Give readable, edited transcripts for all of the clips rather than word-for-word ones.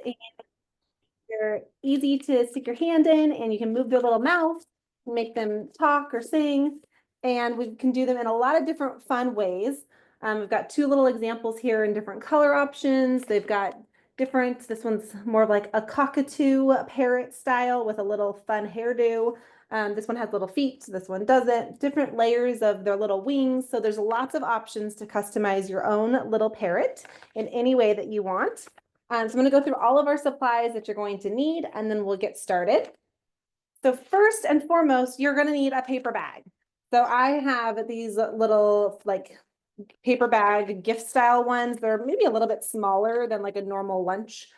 and they're easy to stick your hand in, and you can move their little mouth, make them talk or sing. And we can do them in a lot of different fun ways. We've got two little examples here in different color options. They've got different, this one's more of like a cockatoo parrot style with a little fun hairdo. This one has little feet, this one doesn't. Different layers of their little wings. So there's lots of options to customize your own little parrot in any way that you want. So I'm going to go through all of our supplies that you're going to need, and then we'll get started. So first and foremost, you're going to need a paper bag. So I have these little like paper bag gift style ones. They're maybe a little bit smaller than like a normal lunch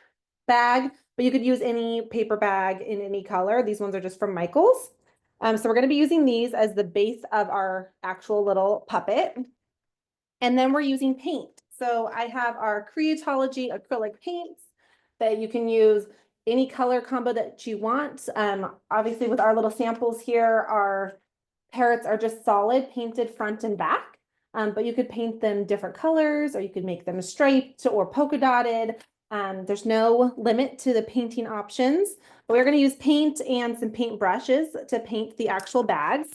bag, but you could use any paper bag in any color. These ones are just from Michaels. So we're going to be using these as the base of our actual little puppet. And then we're using paint. So I have our Creatology acrylic paints that you can use any color combo that you want. Obviously with our little samples here, our parrots are just solid painted front and back. But you could paint them different colors, or you could make them striped or polka dotted. There's no limit to the painting options. But we're going to use paint and some paint brushes to paint the actual bags.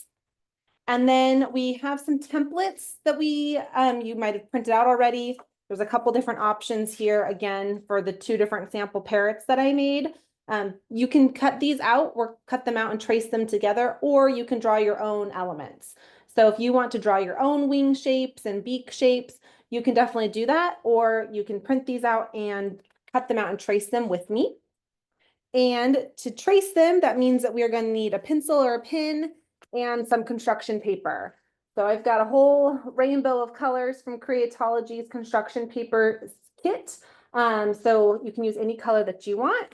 And then we have some templates that you might have printed out already. There's a couple different options here, again, for the two different sample parrots that I made. You can cut these out or cut them out and trace them together, or you can draw your own elements. So if you want to draw your own wing shapes and beak shapes, you can definitely do that, or you can print these out and cut them out and trace them with me. And to trace them, that means that we are going to need a pencil or a pen and some construction paper. So I've got a whole rainbow of colors from Creatology's construction paper kit. So you can use any color that you want.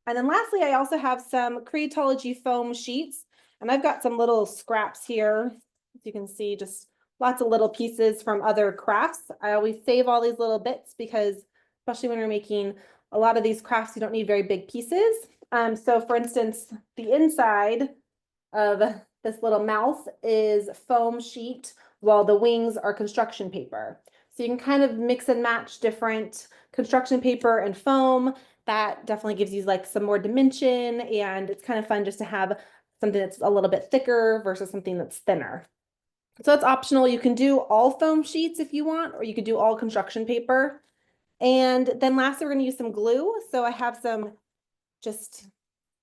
And then lastly, I also have some Creatology foam sheets, and I've got some little scraps here. As you can see, just lots of little pieces from other crafts. I always save all these little bits because, especially when you're making a lot of these crafts, you don't need very big pieces. So for instance, the inside of this little mouth is foam sheet, while the wings are construction paper. So you can kind of mix and match different construction paper and foam. That definitely gives you like some more dimension, and it's kind of fun just to have something that's a little bit thicker versus something that's thinner. So it's optional. You can do all foam sheets if you want, or you could do all construction paper. And then lastly, we're going to use some glue. So I have some just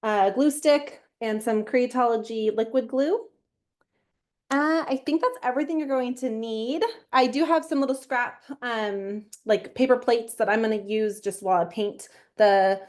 glue stick and some Creatology liquid glue. I think that's everything you're going to need. I do have some little scrap like paper plates that I'm going to use just while I paint the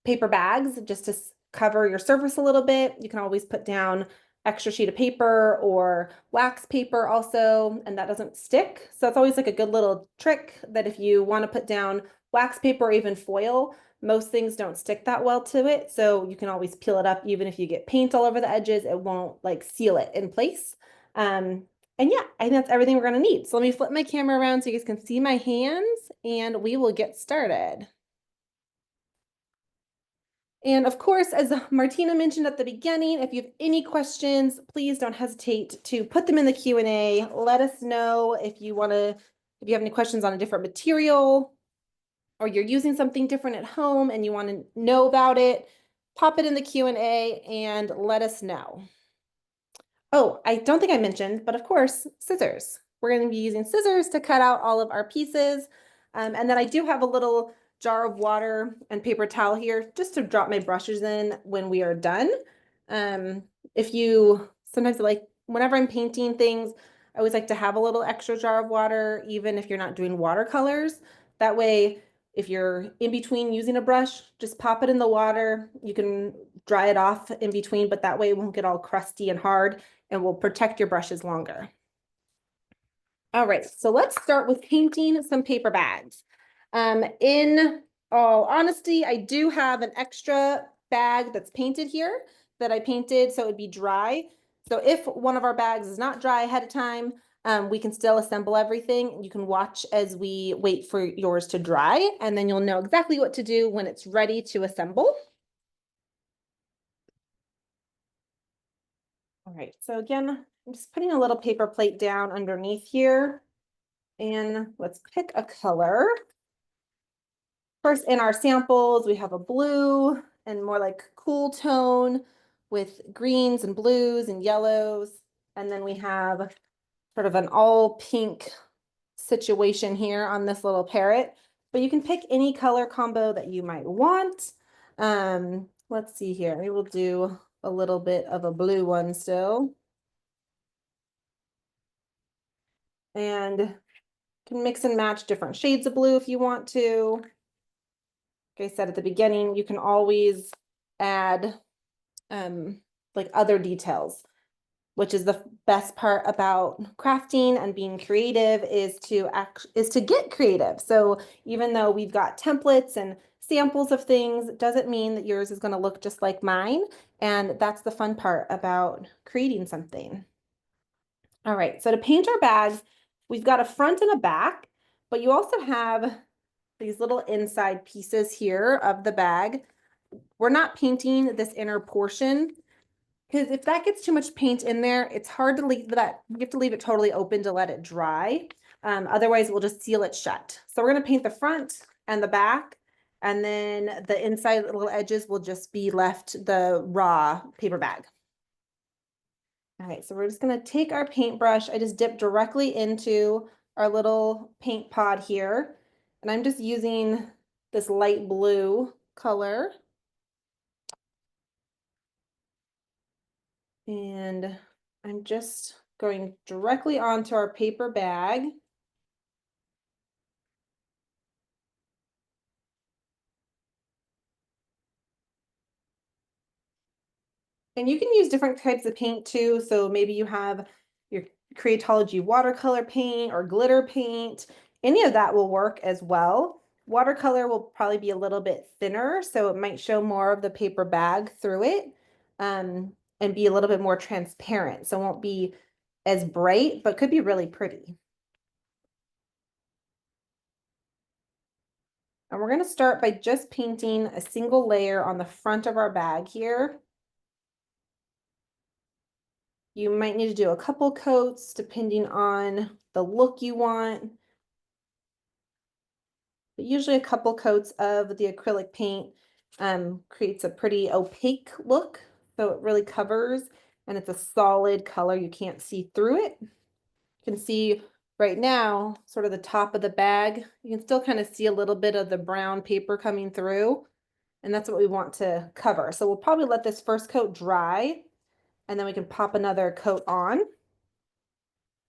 paper bags, just to cover your surface a little bit. You can always put down extra sheet of paper or wax paper also, and that doesn't stick. So it's always like a good little trick that if you want to put down wax paper or even foil, most things don't stick that well to it. So you can always peel it up. Even if you get paint all over the edges, it won't like seal it in place. And yeah, I think that's everything we're going to need. So let me flip my camera around so you guys can see my hands, and we will get started. And of course, as Martina mentioned at the beginning, if you have any questions, please don't hesitate to put them in the Q&A. Let us know if you have any questions on a different material, or you're using something different at home and you want to know about it. Pop it in the Q&A and let us know. Oh, I don't think I mentioned, but of course, scissors. We're going to be using scissors to cut out all of our pieces. And then I do have a little jar of water and paper towel here just to drop my brushes in when we are done. Sometimes like whenever I'm painting things, I always like to have a little extra jar of water, even if you're not doing watercolors. That way, if you're in between using a brush, just pop it in the water. You can dry it off in between, but that way it won't get all crusty and hard, and will protect your brushes longer. All right, so let's start with painting some paper bags. In all honesty, I do have an extra bag that's painted here that I painted so it would be dry. So if one of our bags is not dry ahead of time, we can still assemble everything. You can watch as we wait for yours to dry, and then you'll know exactly what to do when it's ready to assemble. All right, so again, I'm just putting a little paper plate down underneath here, and let's pick a color. first, in our samples, we have a blue and more like cool tone with greens and blues and yellows. And then we have sort of an all pink situation here on this little parrot, but you can pick any color combo that you might want. Let's see here. Maybe we'll do a little bit of a blue one still. And can mix and match different shades of blue if you want to. Like I said at the beginning, you can always add like other details, which is the best part about crafting and being creative is to get creative. So even though we've got templates and samples of things, doesn't mean that yours is going to look just like mine. And that's the fun part about creating something. All right, so to paint our bags, we've got a front and a back, but you also have these little inside pieces here of the bag. We're not painting this inner portion because if that gets too much paint in there, it's hard to leave that. You have to leave it totally open to let it dry. Otherwise, we'll just seal it shut. So we're going to paint the front and the back, and then the inside little edges will just be left the raw paper bag. All right, so we're just going to take our paintbrush. I just dip directly into our little paint pod here, and I'm just using this light blue color. And I'm just going directly onto our paper bag. And you can use different types of paint too. So maybe you have your Creatology watercolor paint or glitter paint. Any of that will work as well. Watercolor will probably be a little bit thinner, so it might show more of the paper bag through it, and be a little bit more transparent. So it won't be as bright, but could be really pretty. And we're going to start by just painting a single layer on the front of our bag here. You might need to do a couple coats depending on the look you want. But usually a couple coats of the acrylic paint creates a pretty opaque look. So it really covers and it's a solid color. You can't see through it. You can see right now, sort of the top of the bag. You can still kind of see a little bit of the brown paper coming through. And that's what we want to cover. So we'll probably let this first coat dry and then we can pop another coat on.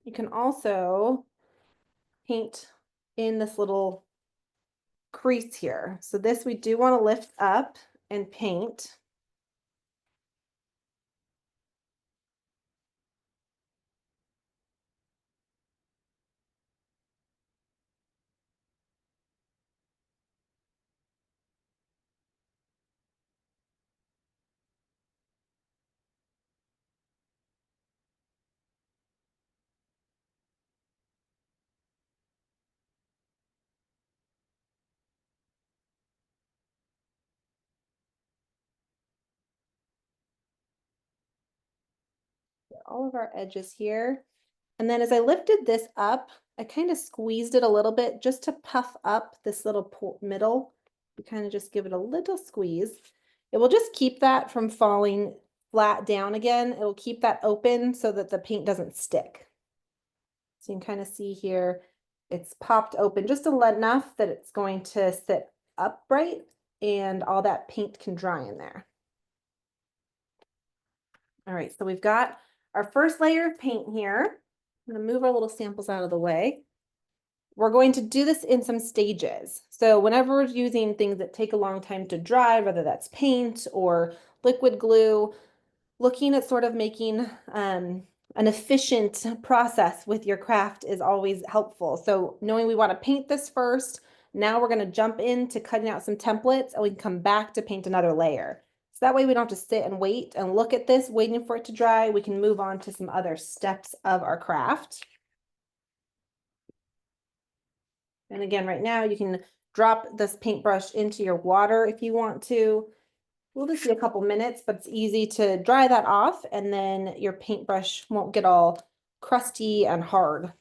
You can also paint in this little crease here. So this we do want to lift up and paint. All of our edges here. And then as I lifted this up, I kind of squeezed it a little bit just to puff up this little middle. You kind of just give it a little squeeze. It will just keep that from falling flat down again. It will keep that open so that the paint doesn't stick. So you can kind of see here, it's popped open just enough that it's going to sit upright and all that paint can dry in there. All right, so we've got our first layer of paint here. I'm going to move our little samples out of the way. We're going to do this in some stages. So whenever we're using things that take a long time to dry, whether that's paint or liquid glue, looking at sort of making an efficient process with your craft is always helpful. So knowing we want to paint this first, now we're going to jump into cutting out some templates and we can come back to paint another layer. So that way we don't have to sit and wait and look at this, waiting for it to dry. We can move on to some other steps of our craft. And again, right now you can drop this paintbrush into your water if you want to. We'll just do a couple minutes, but it's easy to dry that off and then your paintbrush won't get all crusty and hard.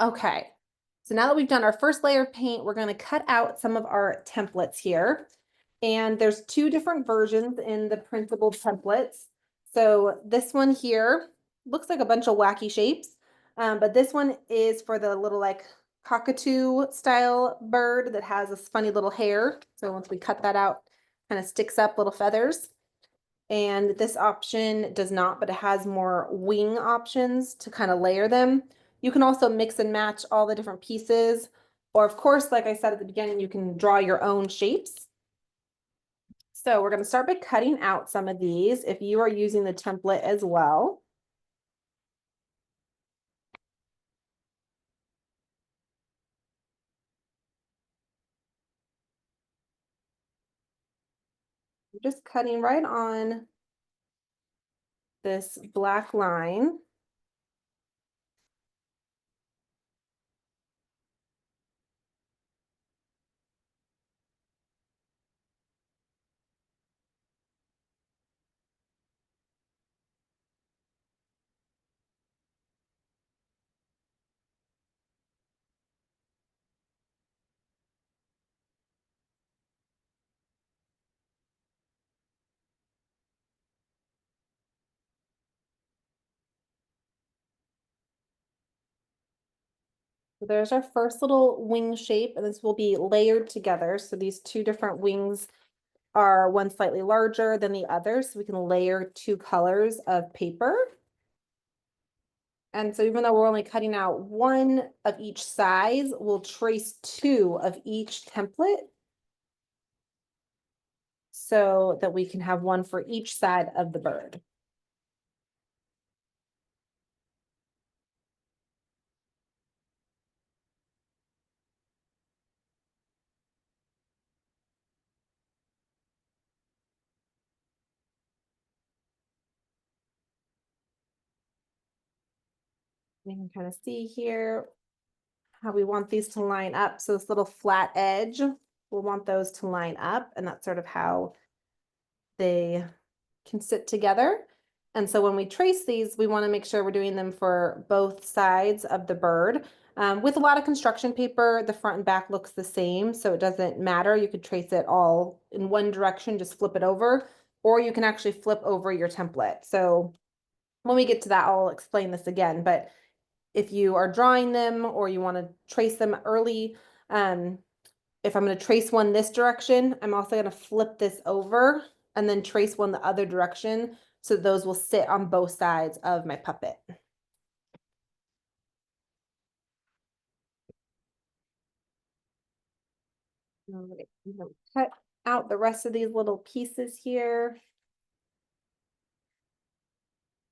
Okay, So now that we've done our first layer of paint, we're going to cut out some of our templates here. And there's two different versions in the printable templates. So this one here looks like a bunch of wacky shapes, but this one is for the little like cockatoo style bird that has this funny little hair. So once we cut that out, kind of sticks up little feathers. And this option does not, but it has more wing options to kind of layer them. You can also mix and match all the different pieces. Or of course, like I said at the beginning, you can draw your own shapes. So we're going to start by cutting out some of these if you are using the template as well. I'm just cutting right on this black line. So there's our first little wing shape, and this will be layered together. So these two different wings are one slightly larger than the other, so we can layer two colors of paper. And so even though we're only cutting out one of each size, we'll trace two of each template so that we can have one for each side of the bird. You can kind of see here how we want these to line up. So this little flat edge, we'll want those to line up, and that's sort of how they can sit together. And so when we trace these, we want to make sure we're doing them for both sides of the bird. With a lot of construction paper, the front and back looks the same, so it doesn't matter. You could trace it all in one direction, just flip it over, or you can actually flip over your template. So when we get to that, I'll explain this again, but if you are drawing them or you want to trace them early, if I'm going to trace one this direction, I'm also going to flip this over and then trace one the other direction. So those will sit on both sides of my puppet. Cut out the rest of these little pieces here.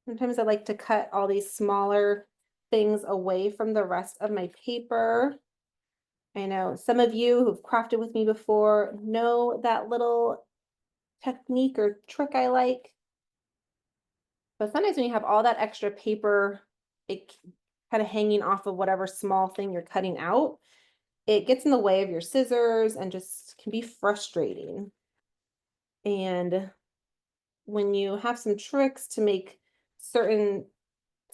Sometimes I like to cut all these smaller things away from the rest of my paper. I know some of you who've crafted with me before know that little technique or trick I like. But sometimes when you have all that extra paper, it kind of hanging off of whatever small thing you're cutting out, it gets in the way of your scissors and just can be frustrating. And when you have some tricks to make certain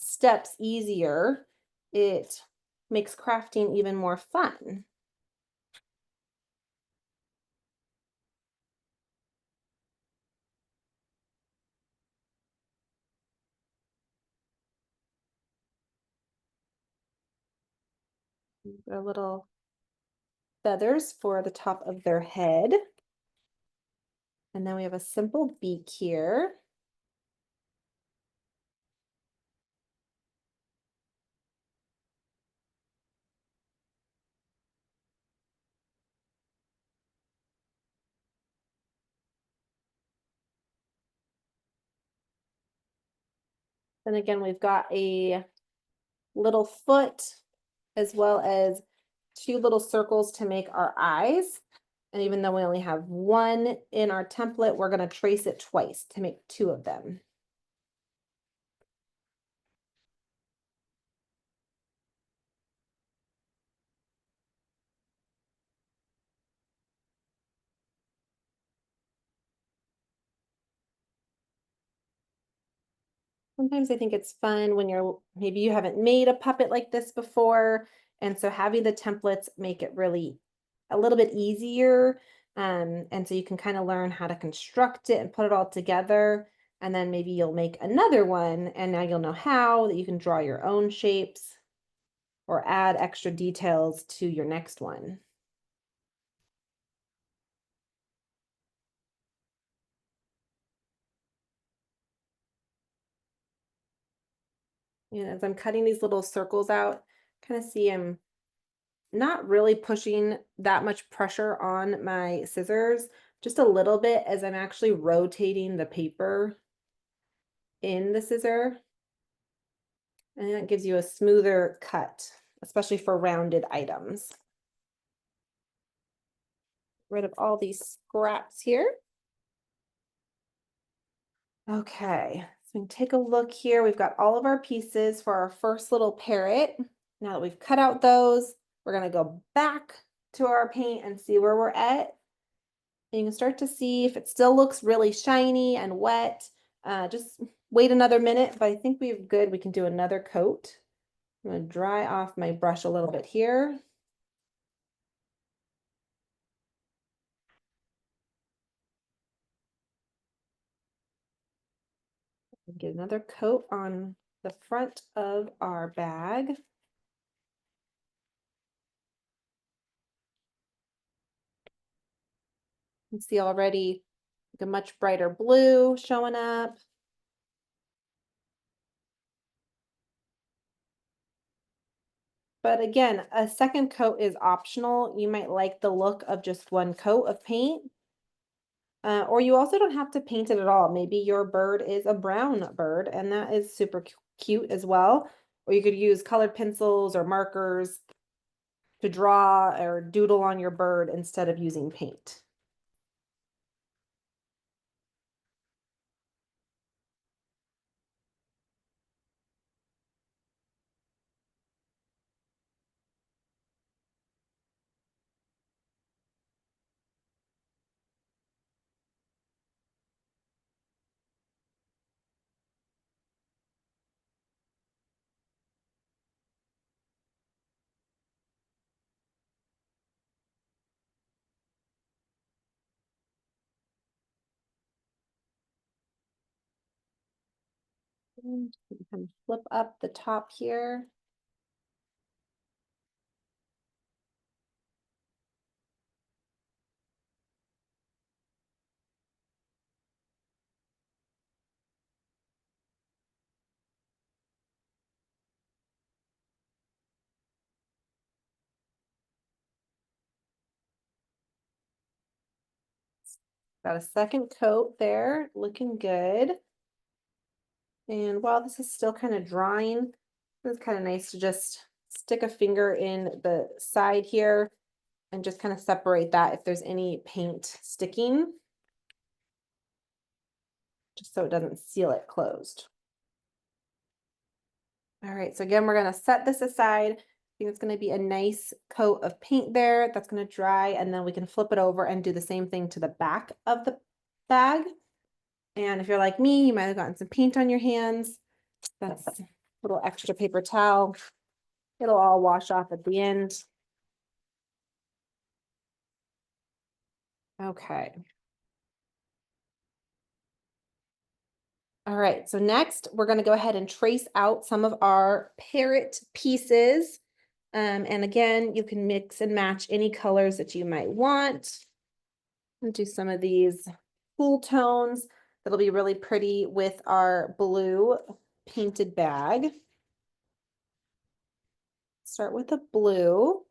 steps easier, it makes crafting even more fun. Their little feathers for the top of their head. And then we have a simple beak here. Then again, we've got a little foot as well as two little circles to make our eyes. And even though we only have one in our template, we're going to trace it twice to make two of them. Sometimes I think it's fun when maybe you haven't made a puppet like this before And so having the templates make it really a little bit easier. And so you can kind of learn how to construct it and put it all together. And then maybe you'll make another one and now you'll know how that you can draw your own shapes or add extra details to your next one. And as I'm cutting these little circles out, kind of see I'm not really pushing that much pressure on my scissors, just a little bit as I'm actually rotating the paper in the scissor. And that gives you a smoother cut, especially for rounded items. Rid of all these scraps here. Okay, so we can take a look here. We've got all of our pieces for our first little parrot. Now that we've cut out those, we're gonna go back to our paint and see where we're at. And you can start to see if it still looks really shiny and wet. Just wait another minute, but I think we're good. We can do another coat. I'm gonna dry off my brush a little bit here. Get another coat on the front of our bag. You can see already like a much brighter blue showing up. But again, a second coat is optional. You might like the look of just one coat of paint. Or you also don't have to paint it at all. Maybe your bird is a brown bird, and that is super cute as well. Or you could use colored pencils or markers to draw or doodle on your bird instead of using paint. And kind of flip up the top here. Got a second coat there, looking good. And while this is still kind of drying, it's kind of nice to just stick a finger in the side here and just kind of separate that if there's any paint sticking, just so it doesn't seal it closed. All right, so again, we're gonna set this aside. I think it's gonna be a nice coat of paint there that's gonna dry, and then we can flip it over and do the same thing to the back of the bag. And if you're like me, you might have gotten some paint on your hands. That's a little extra paper towel. It'll all wash off at the end. Okay. All right, so next we're going to go ahead and trace out some of our parrot pieces. And again, you can mix and match any colors that you might want. And do some of these cool tones that'll be really pretty with our blue painted bag. Start with a blue.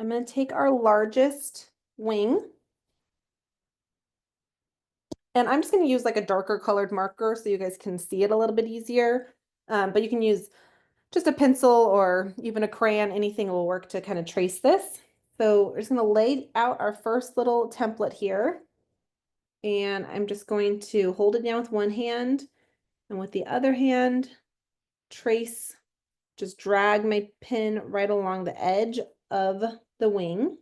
I'm going to take our largest wing. And I'm just going to use like a darker colored marker so you guys can see it a little bit easier. But you can use just a pencil or even a crayon, anything will work to kind of trace this. So we're just going to lay out our first little template here. And I'm just going to hold it down with one hand and with the other hand, trace, just drag my pen right along the edge of the wing.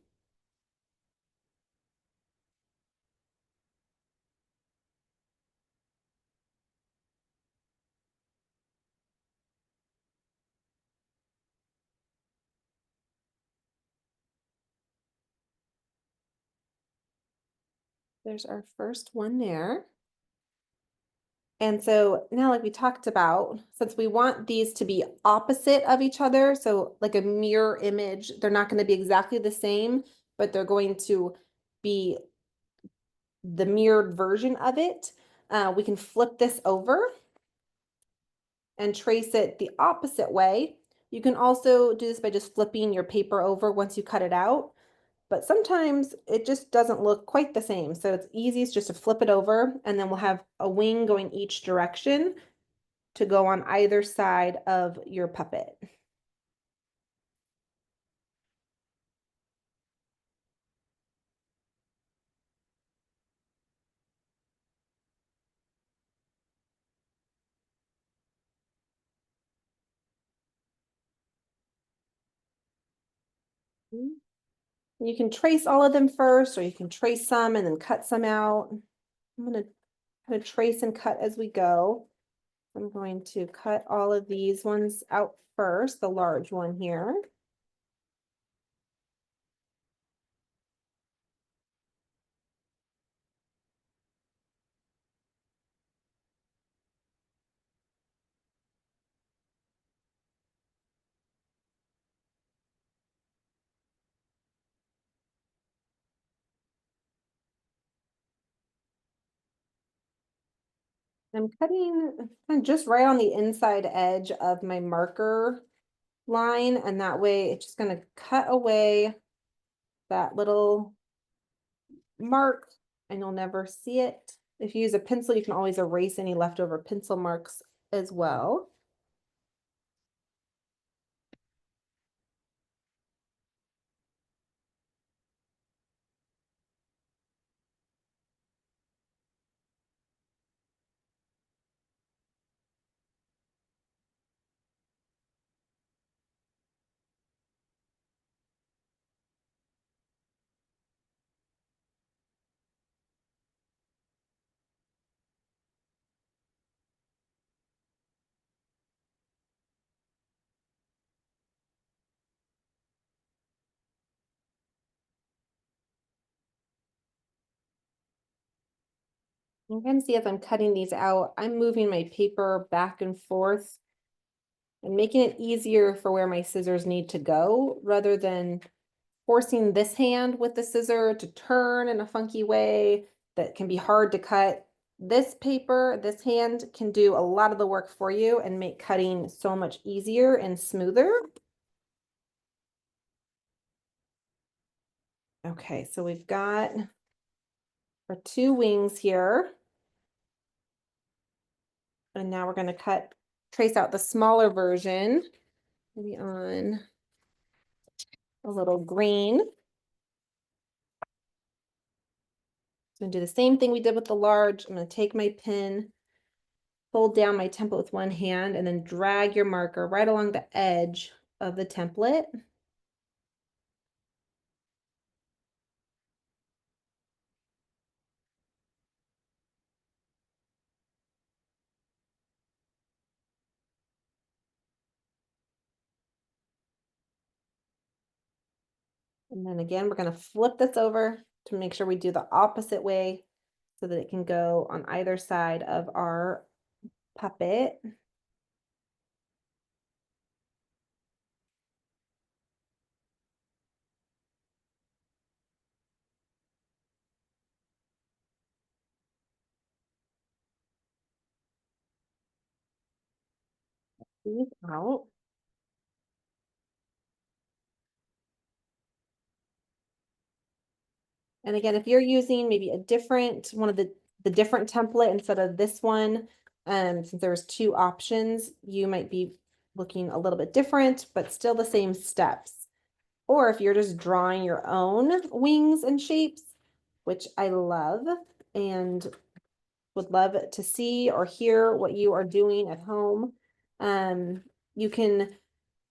There's our first one there. And so now, like we talked about, since we want these to be opposite of each other, so like a mirror image, they're not going to be exactly the same, but they're going to be the mirrored version of it. We can flip this over and trace it the opposite way. You can also do this by just flipping your paper over once you cut it out, but sometimes it just doesn't look quite the same. So it's easiest just to flip it over, and then we'll have a wing going each direction to go on either side of your puppet. You can trace all of them first, or you can trace some and then cut some out. I'm going to kind of trace and cut as we go. I'm going to cut all of these ones out first, the large one here. I'm cutting kind of just right on the inside edge of my marker line, and that way it's just going to cut away that little mark and you'll never see it. If you use a pencil, you can always erase any leftover pencil marks as well. You can see as I'm cutting these out, I'm moving my paper back and forth and making it easier for where my scissors need to go, rather than forcing this hand with the scissor to turn in a funky way that can be hard to cut. This paper, this hand can do a lot of the work for you and make cutting so much easier and smoother. Okay, so we've got our two wings here. And now we're going to trace out the smaller version, maybe on a little green. So I'm going to do the same thing we did with the large. I'm going to take my pen, fold down my template with one hand, and then drag your marker right along the edge of the template. And then again, we're going to flip this over to make sure we do the opposite way so that it can go on either side of our puppet. These out. And again, if you're using maybe a different one of the different template instead of this one, since there's two options, you might be looking a little bit different, but still the same steps. Or if you're just drawing your own wings and shapes, which I love and would love to see or hear what you are doing at home, you can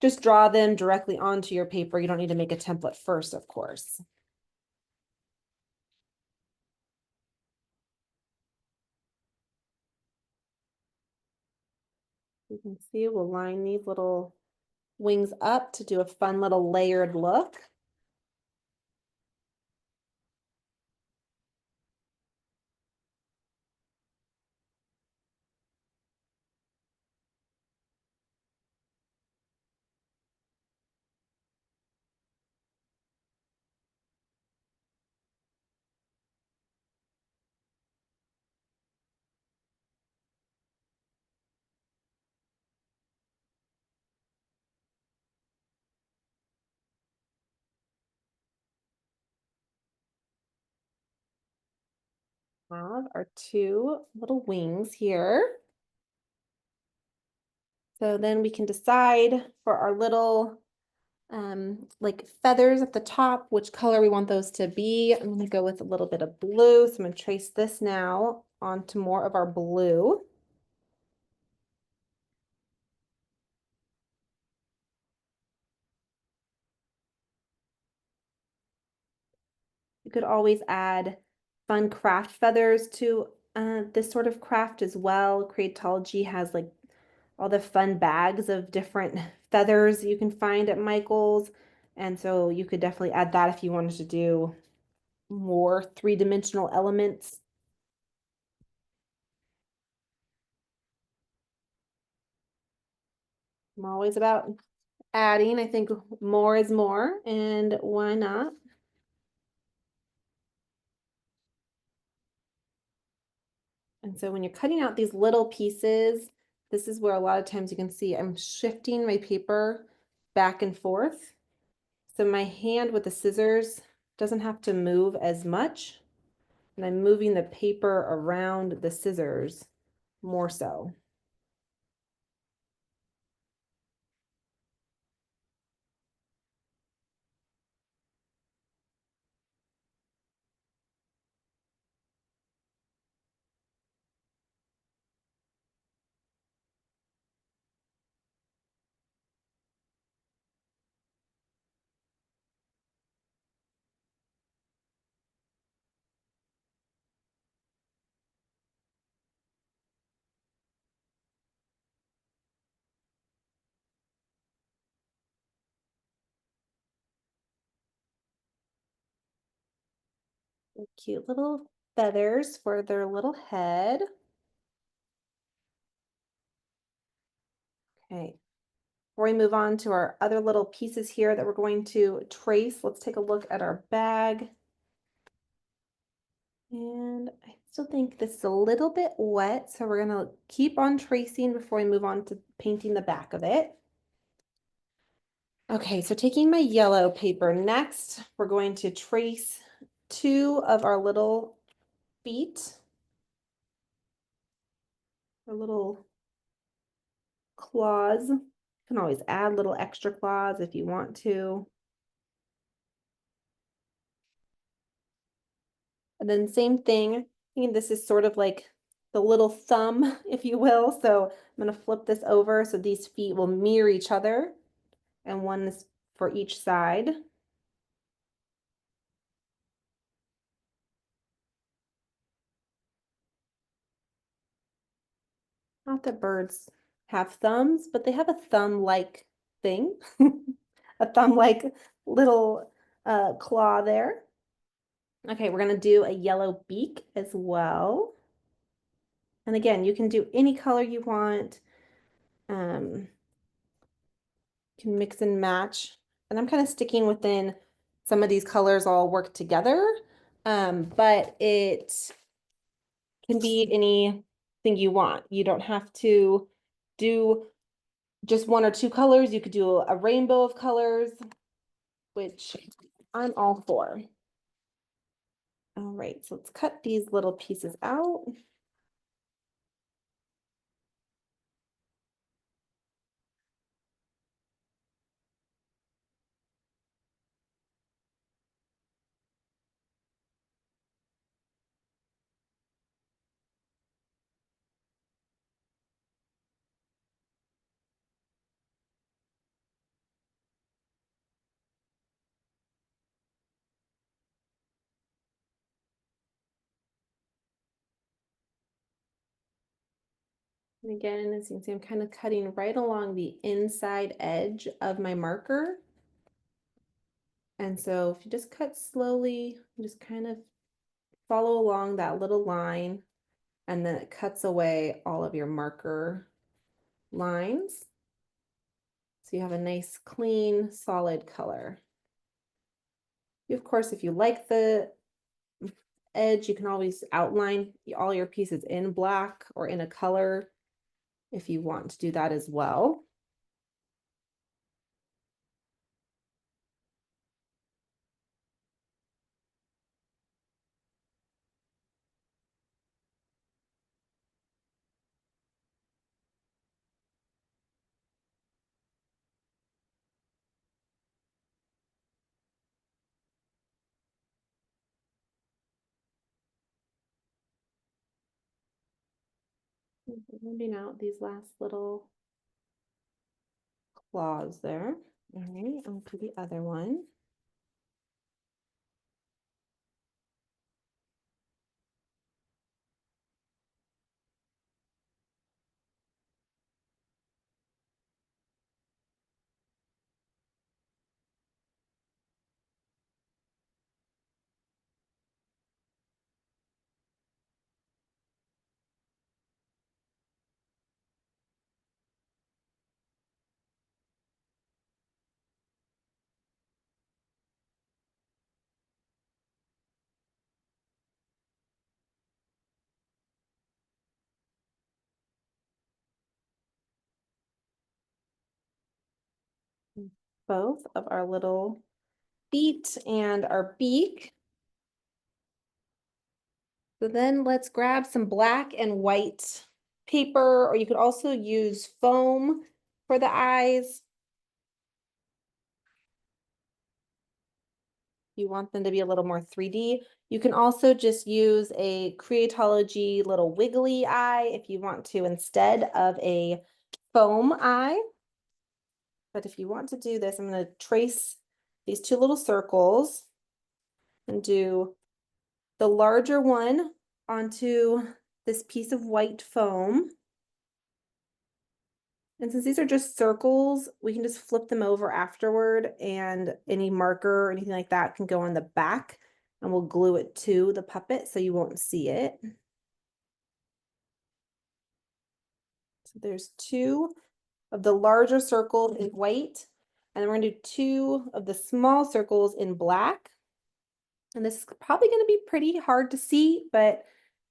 just draw them directly onto your paper. You don't need to make a template first, of course. You can see we'll line these little wings up to do a fun little layered look. have our two little wings here. So then we can decide for our little like feathers at the top, which color we want those to be. I'm gonna go with a little bit of blue. So I'm gonna trace this now onto more of our blue. You could always add fun craft feathers to this sort of craft as well. Creatology has like all the fun bags of different feathers you can find at Michael's. And so you could definitely add that if you wanted to do more three-dimensional elements. I'm always about adding. I think more is more, and why not? And so when you're cutting out these little pieces, this is where a lot of times you can see I'm shifting my paper back and forth. So my hand with the scissors doesn't have to move as much. And I'm moving the paper around the scissors more so. Cute little feathers for their little head. Okay, before we move on to our other little pieces here that we're going to trace, let's take a look at our bag. And I still think this is a little bit wet, so we're gonna keep on tracing before we move on to painting the back of it. Okay, so taking my yellow paper next, we're going to trace two of our little feet, our little claws. You can always add little extra claws if you want to. And then same thing, and this is sort of like the little thumb, if you will. So I'm gonna flip this over so these feet will mirror each other, and one is for each side. Not that birds have thumbs, but they have a thumb-like thing, a thumb-like little claw there. Okay, we're gonna do a yellow beak as well. And again, you can do any color you want. You can mix and match. And I'm kind of sticking within some of these colors all work together, but it can be anything you want. You don't have to do just one or two colors. You could do a rainbow of colors, which I'm all for. All right, so let's cut these little pieces out. And again, as you can see, I'm kind of cutting right along the inside edge of my marker. And so if you just cut slowly, just kind of follow along that little line, and then it cuts away all of your marker lines. So you have a nice, clean, solid color. Of course, if you like the edge, you can always outline all your pieces in black or in a color if you want to do that as well. Moving out these last little claws there. All right, onto the other one. Both of our little feet and our beak. So then let's grab some black and white paper, or you could also use foam for the eyes. You want them to be a little more 3D. You can also just use a Creatology little wiggly eye if you want to instead of a foam eye. But if you want to do this, I'm going to trace these two little circles and do the larger one onto this piece of white foam. And since these are just circles, we can just flip them over afterward, and any marker or anything like that can go on the back, and we'll glue it to the puppet so you won't see it. So there's two of the larger circles in white, and then we're gonna do two of the small circles in black. And this is probably gonna be pretty hard to see, but I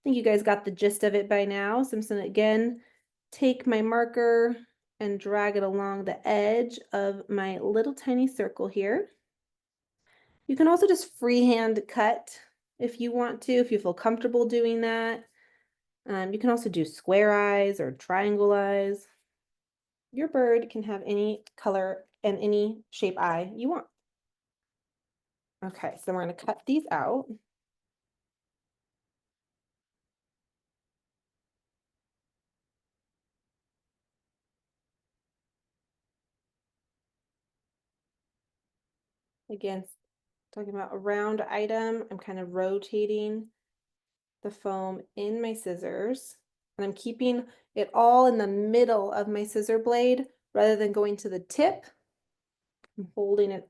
think you guys got the gist of it by now. So I'm just gonna again take my marker and drag it along the edge of my little tiny circle here. You can also just freehand cut if you want to, if you feel comfortable doing that. You can also do square eyes or triangle eyes. Your bird can have any color and any shape eye you want. Okay, so we're going to cut these out. Again, talking about a round item, I'm kind of rotating the foam in my scissors, and I'm keeping it all in the middle of my scissor blade rather than going to the tip. I'm holding it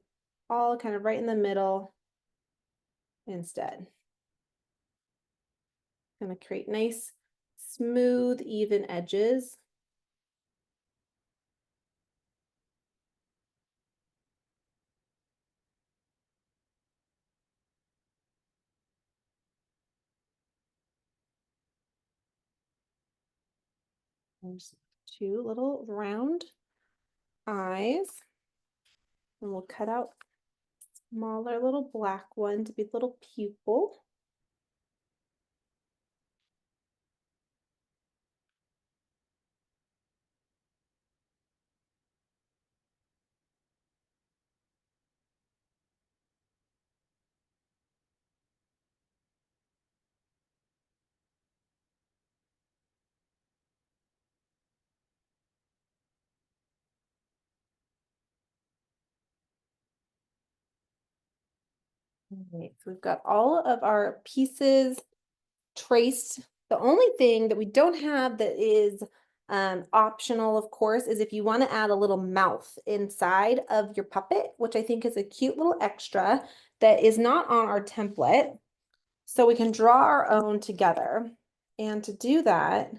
all kind of right in the middle instead. Gonna create nice, smooth, even edges. There's two little round eyes, and we'll cut out smaller little black one to be little pupil. All right, so we've got all of our pieces traced. The only thing that we don't have that is optional, of course, is if you want to add a little mouth inside of your puppet, which I think is a cute little extra that is not on our template. So we can draw our own together. And to do that,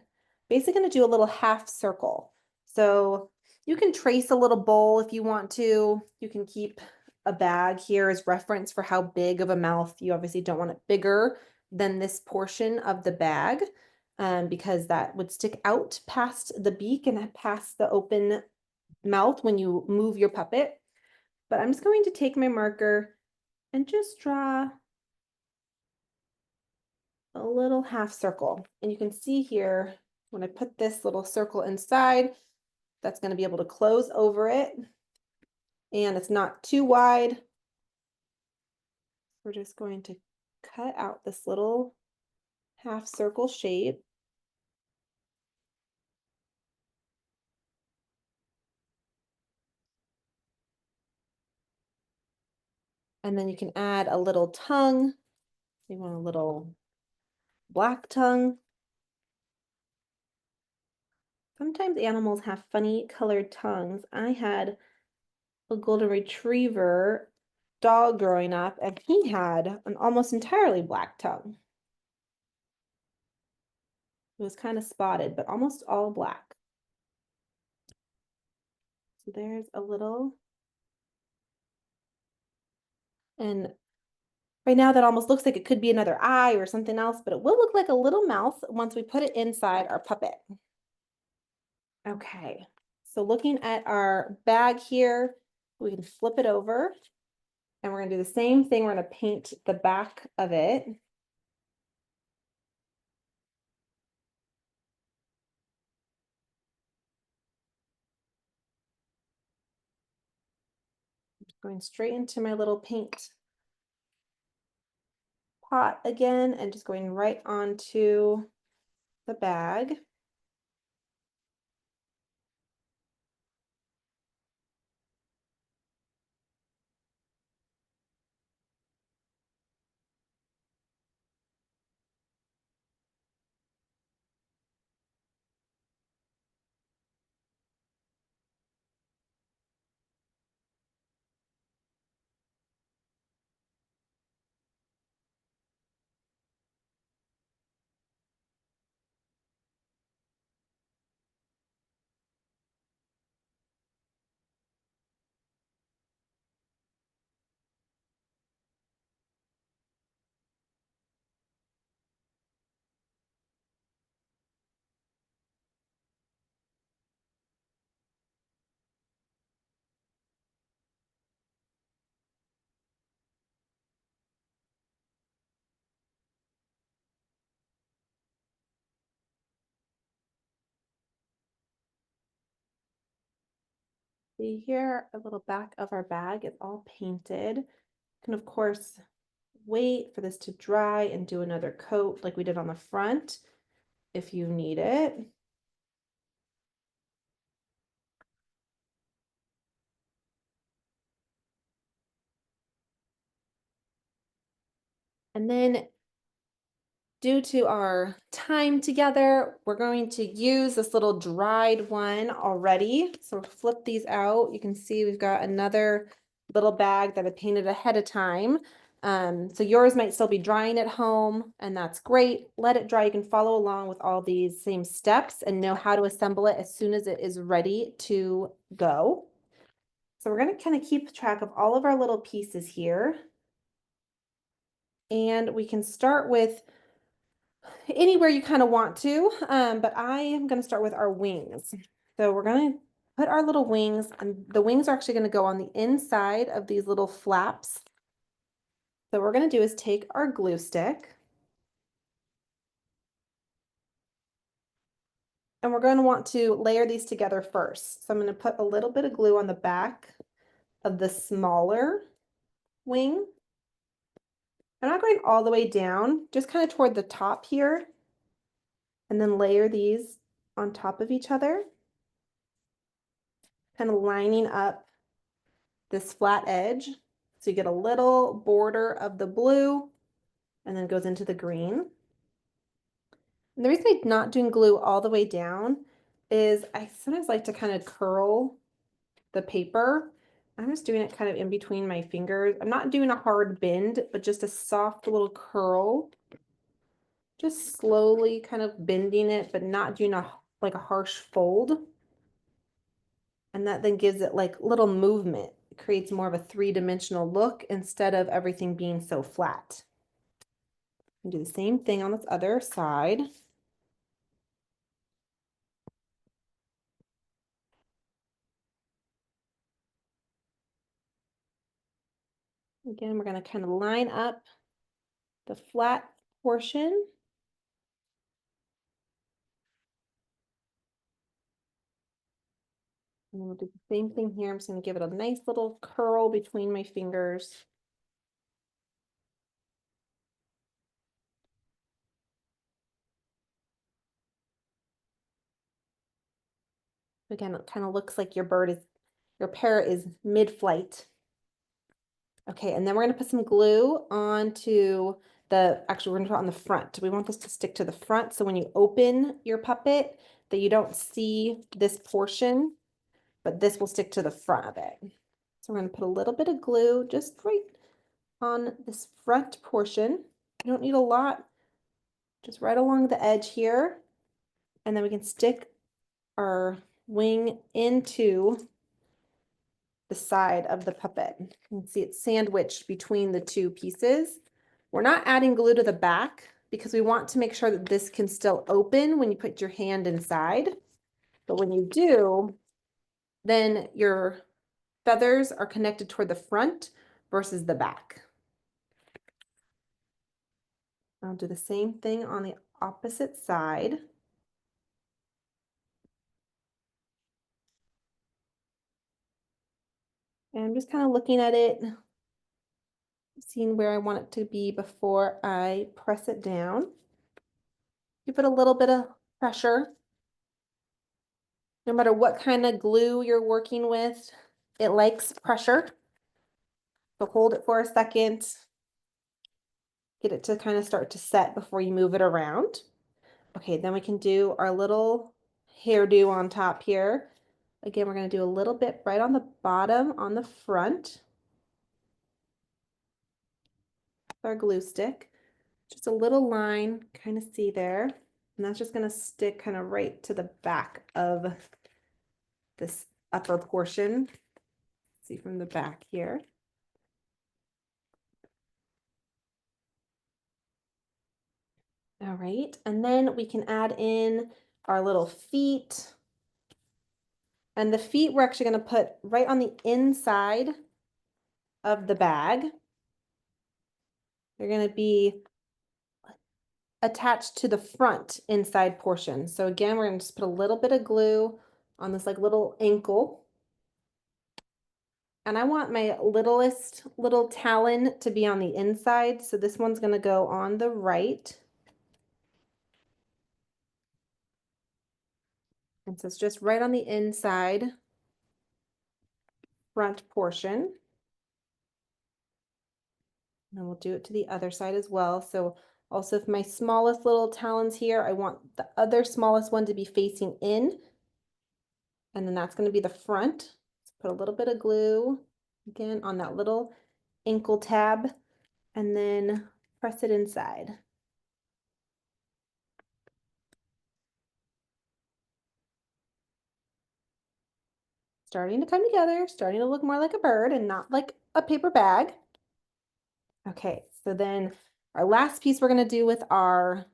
basically going to do a little half circle. So you can trace a little bowl if you want to. You can keep a bag here as reference for how big of a mouth. You obviously don't want it bigger than this portion of the bag, because that would stick out past the beak and past the open mouth when you move your puppet. But I'm just going to take my marker and just draw a little half circle. And you can see here, when I put this little circle inside, that's going to be able to close over it. And it's not too wide. We're just going to cut out this little half circle shape. And then you can add a little tongue. You want a little black tongue. Sometimes animals have funny colored tongues. I had a golden retriever dog growing up, and he had an almost entirely black tongue. It was kind of spotted, but almost all black. So there's a little, and right now that almost looks like it could be another eye or something else, but it will look like a little mouth once we put it inside our puppet. Okay, so looking at our bag here, we can flip it over and we're gonna do the same thing. We're gonna paint the back of it. Going straight into my little paint pot again and just going right onto the bag. See here, a little back of our bag is all painted. You can of course wait for this to dry and do another coat like we did on the front if you need it. And then due to our time together, we're going to use this little dried one already. So flip these out. You can see we've got another little bag that I painted ahead of time. So yours might still be drying at home, and that's great. Let it dry. You can follow along with all these same steps and know how to assemble it as soon as it is ready to go. So we're going to kind of keep track of all of our little pieces here. And we can start with anywhere you kind of want to, but I am going to start with our wings. So we're going to put our little wings, and the wings are actually going to go on the inside of these little flaps. So what we're going to do is take our glue stick, and we're going to want to layer these together first. So I'm going to put a little bit of glue on the back of the smaller wing. I'm not going all the way down, just kind of toward the top here, and then layer these on top of each other, kind of lining up this flat edge. So you get a little border of the blue and then goes into the green. And the reason I'm not doing glue all the way down is I sometimes like to kind of curl the paper. I'm just doing it kind of in between my fingers. I'm not doing a hard bend, but just a soft little curl. Just slowly kind of bending it, but not doing like a harsh fold. And that then gives it like little movement. It creates more of a three-dimensional look instead of everything being so flat. And do the same thing on this other side. Again, we're going to kind of line up the flat portion. And then we'll do the same thing here. I'm just going to give it a nice little curl between my fingers. Again, it kind of looks like your parrot is mid-flight. Okay, and then we're gonna put some glue onto actually we're gonna put it on the front. We want this to stick to the front, so when you open your puppet, that you don't see this portion, but this will stick to the front of it. So we're gonna put a little bit of glue just right on this front portion. You don't need a lot, just right along the edge here. And then we can stick our wing into the side of the puppet. You can see it's sandwiched between the two pieces. We're not adding glue to the back because we want to make sure that this can still open when you put your hand inside. But when you do, then your feathers are connected toward the front versus the back. I'll do the same thing on the opposite side. And I'm just kind of looking at it, seeing where I want it to be before I press it down. Give it a little bit of pressure. No matter what kind of glue you're working with, it likes pressure. So hold it for a second. Get it to kind of start to set before you move it around. Okay, then we can do our little hairdo on top here. Again, we're going to do a little bit right on the bottom on the front with our glue stick. Just a little line, kind of see there. And that's just going to stick kind of right to the back of this upper portion. See from the back here. All right, and then we can add in our little feet. And the feet we're actually going to put right on the inside of the bag. They're going to be attached to the front inside portion. So again, we're going to just put a little bit of glue on this like little ankle. And I want my littlest little talon to be on the inside. So this one's going to go on the right. And so it's just right on the inside front portion. And we'll do it to the other side as well. So also if my smallest little talons here, I want the other smallest one to be facing in. And then that's going to be the front. Let's put a little bit of glue again on that little ankle tab and then press it inside. Starting to come together, starting to look more like a bird and not like a paper bag. Okay, so then our last piece we're going to do with our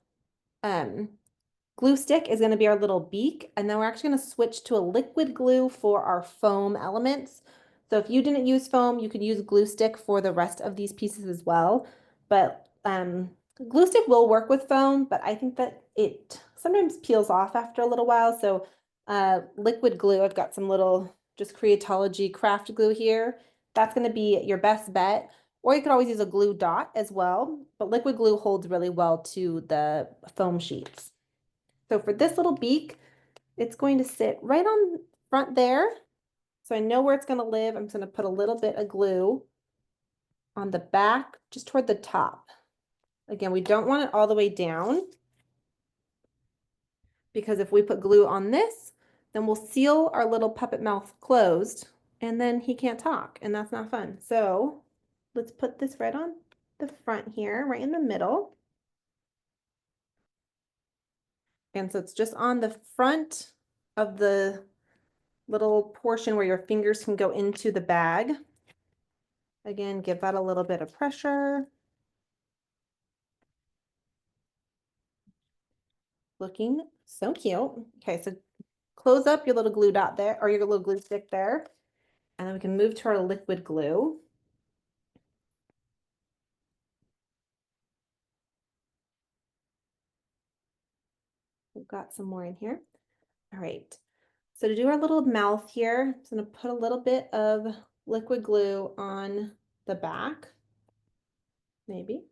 glue stick is going to be our little beak, and then we're actually going to switch to a liquid glue for our foam elements. So if you didn't use foam, you could use glue stick for the rest of these pieces as well. But glue stick will work with foam, but I think that it sometimes peels off after a little while. So liquid glue, I've got some little just Creatology craft glue here. That's going to be your best bet. Or you could always use a glue dot as well, but liquid glue holds really well to the foam sheets. So for this little beak, it's going to sit right on front there. So I know where it's going to live. I'm just going to put a little bit of glue on the back, just toward the top. Again, we don't want it all the way down because if we put glue on this, then we'll seal our little puppet mouth closed and then he can't talk and that's not fun. So let's put this right on the front here, right in the middle. And so it's just on the front of the little portion where your fingers can go into the bag. Again, give that a little bit of pressure. Looking so cute. Okay, so close up your little glue dot there, or your little glue stick there. And then we can move to our liquid glue. We've got some more in here. All right. So to do our little mouth here, I'm just going to put a little bit of liquid glue on the back, maybe.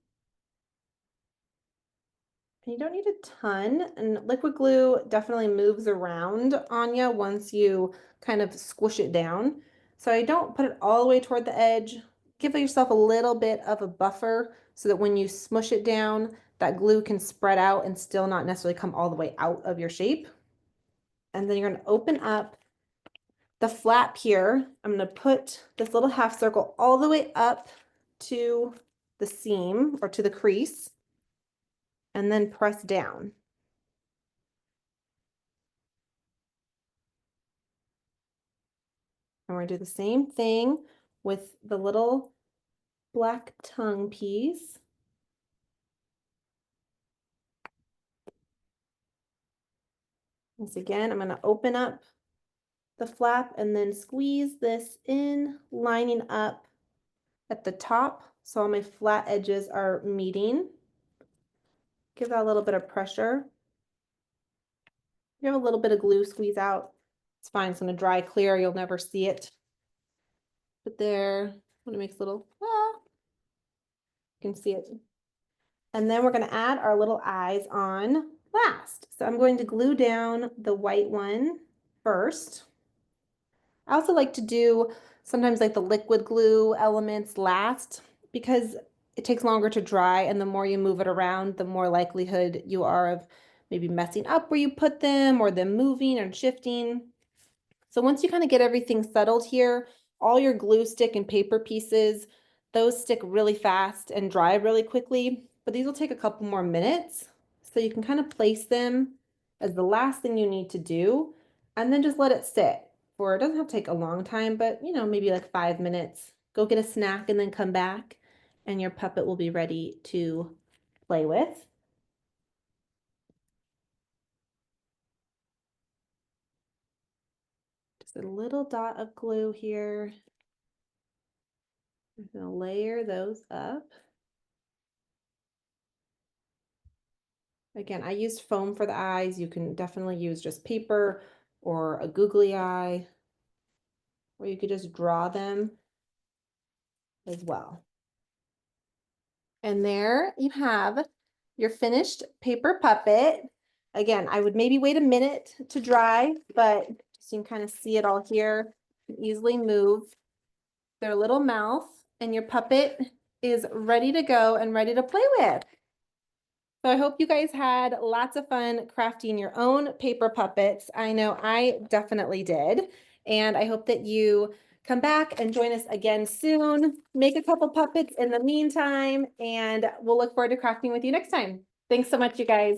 And you don't need a ton, and liquid glue definitely moves around on you once you kind of squish it down. So I don't put it all the way toward the edge, give yourself a little bit of a buffer so that when you smush it down, that glue can spread out and still not necessarily come all the way out of your shape. And then you're going to open up the flap here. I'm going to put this little half circle all the way up to the seam or to the crease and then press down. And we're going to do the same thing with the little black tongue piece. Once again, I'm going to open up the flap and then squeeze this in, lining up at the top so all my flat edges are meeting. Give that a little bit of pressure. You have a little bit of glue, squeeze out. It's fine, it's going to dry clear, you'll never see it. But there, when it makes a little, you can see it. And then we're going to add our little eyes on last. So I'm going to glue down the white one first. I also like to do sometimes like the liquid glue elements last because it takes longer to dry, and the more you move it around, the more likelihood you are of maybe messing up where you put them or them moving and shifting. So once you kind of get everything settled here, all your glue stick and paper pieces, those stick really fast and dry really quickly, but these will take a couple more minutes. So you can kind of place them as the last thing you need to do, and then just let it sit for, it doesn't have to take a long time, but you know, maybe like 5 minutes. Go get a snack and then come back and your puppet will be ready to play with. Just a little dot of glue here. I'm going to layer those up. Again, I used foam for the eyes. You can definitely use just paper or a googly eye, or you could just draw them as well. And there you have your finished paper puppet. Again, I would maybe wait a minute to dry, but so you can kind of see it all here. You can easily move their little mouth, and your puppet is ready to go and ready to play with. So I hope you guys had lots of fun crafting your own paper puppets. I know I definitely did. And I hope that you come back and join us again soon. Make a couple puppets in the meantime, and we'll look forward to crafting with you next time. Thanks so much, you guys.